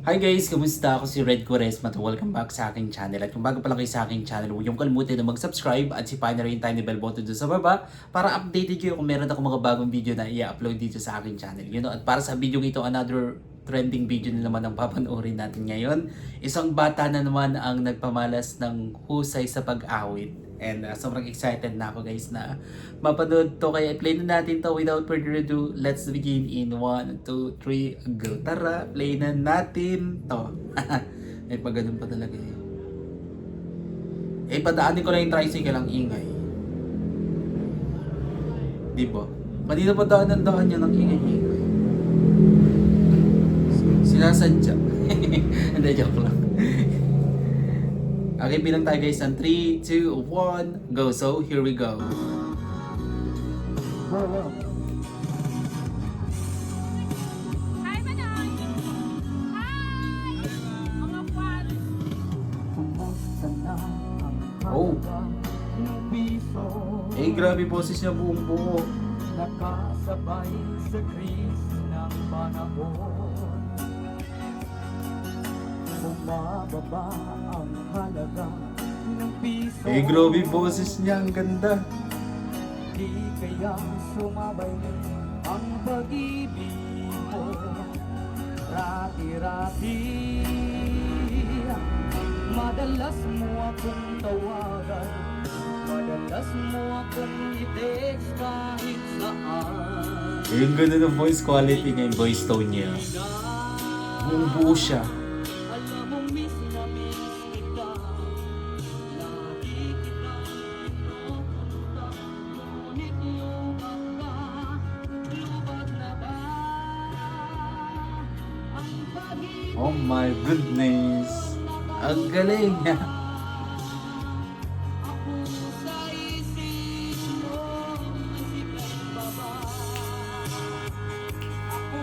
Hi guys! Kamusta? Ako si Red Quaresma at welcome back sa aking channel. At kung bago pa lang kayo sa aking channel, huwag niyong kalimutan na mag-subscribe at sipahin na rin yung tiny bell button doon sa baba para updated kayo kung meron akong mga bagong video na i-upload dito sa aking channel. At para sa video ito, another trending video na naman ang papanoorin natin ngayon. Isang bata na naman ang nagpamalas ng husay sa pag-awit. And sobrang excited na ako guys na mapanood to. Kaya play na natin to without further ado. Let's begin in 1, 2, 3, go. Tara, play na natin to. May pagano'n pa talaga eh. Padaanin ko lang yung tricycle ang ingay. Di ba? Kanina pa daan niya ng ingay-ingay. Sinasadya. Hindi, joke lang. Okay, bilang tayo guys ng 3, 2, 1, go. So, here we go. Hi, Manay! Hi! Mga kwan! Oh! Grabe boses niya buong buo. Nakasabay sa kris ng panahon. Bumababa ang halaga ng piso. Grabe boses niya, ang ganda. Di kaya sumabay ang pag-ibig mo. Rati-rati madalas mo akong tawagan, madalas mo akong i-text kahit saan. Yung ganda ng voice quality niya, yung voice tone niya. Buong buo siya. Alam mo miss na miss kita. Lagi kita pinupunta, ngunit lubat ka. Lubat na ba ang pag-ibig? Oh my goodness. Ang galing niya. Ako sa isip mo, masikat pa ba? Ako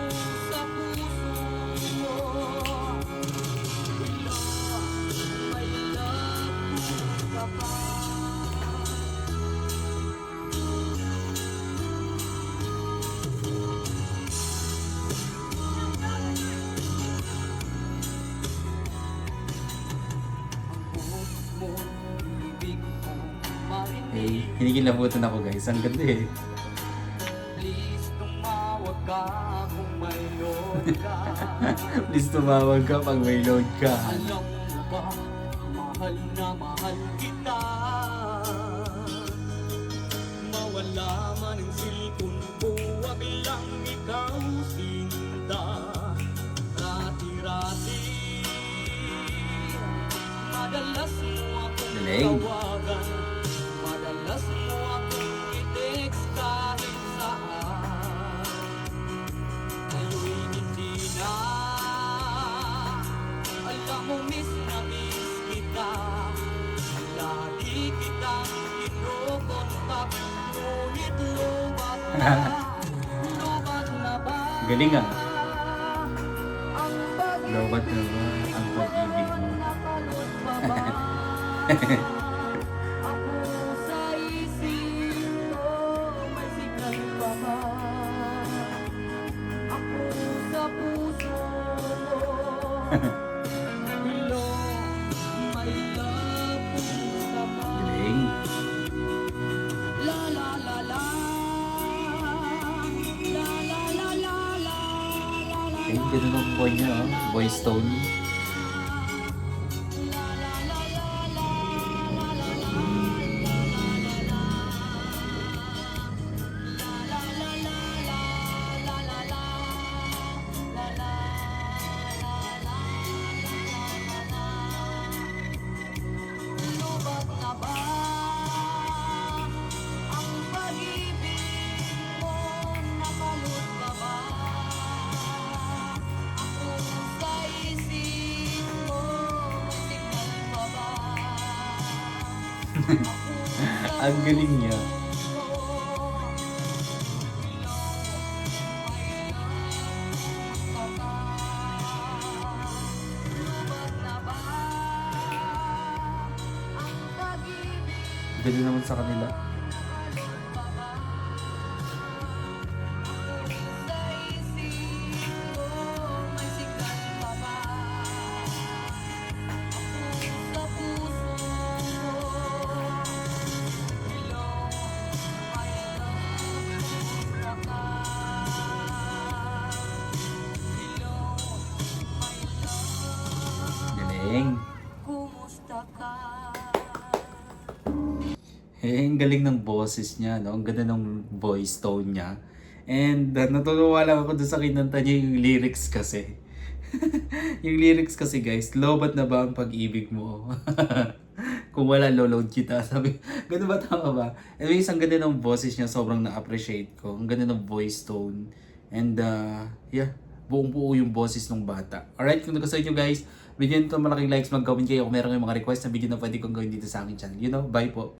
sa puso mo, may love ka pa. Kinikilabutan ako guys. Ang ganda eh. Please tumawag ka kung may load ka. Please tumawag ka pag may load ka. Alam mo ba, mahal na mahal kita. Mawala man ang cellphone ko, wag lang ikaw sinta. Rati-rati madalas mo akong Galing. tawagan, madalas mo akong i-text kahit saan. Ngayo'y hindi na. Alam mo miss na miss kita. Lagi kitang ino-contact, ngunit lubat na. Lubat na ba Galing ah. ang pag-ibig Lobat na ba ang pag-ibig mo? Napalot pa ba? Ako sa isip mo, may signal pa ba? Ako sa puso mo, hello, may love ka pa. Galing. La la la la, la la la la la, la la. Ganda ng voice niya oh. Voice tone. Lubat na ba ang pag-ibig mo? Nakalot ka ba? Ako sa isip mo, may signal pa ba? Ang galing niya. Lubat na ba ang pag-ibig? Galing naman sa kanila. Sa isip Galing. Kumusta ka? Ang galing ng boses niya, no? Ang ganda ng voice tone niya. And natutuwa lang ako doon sa kinanta niya yung lyrics kasi. Yung lyrics kasi guys, lobat na ba ang pag-ibig mo? Kung wala, loload kita. Sabi, ganun ba, tama ba? Anyways, ang ganda ng boses niya, sobrang na-appreciate ko. Ang ganda ng voice tone. And yeah, buong buo yung boses ng bata. Alright, kung nagustuhan nyo guys, bigyan ito malaking likes, mag-comment kayo kung meron kayong mga request na video na pwede kong gawin dito sa aking channel. You know, bye po.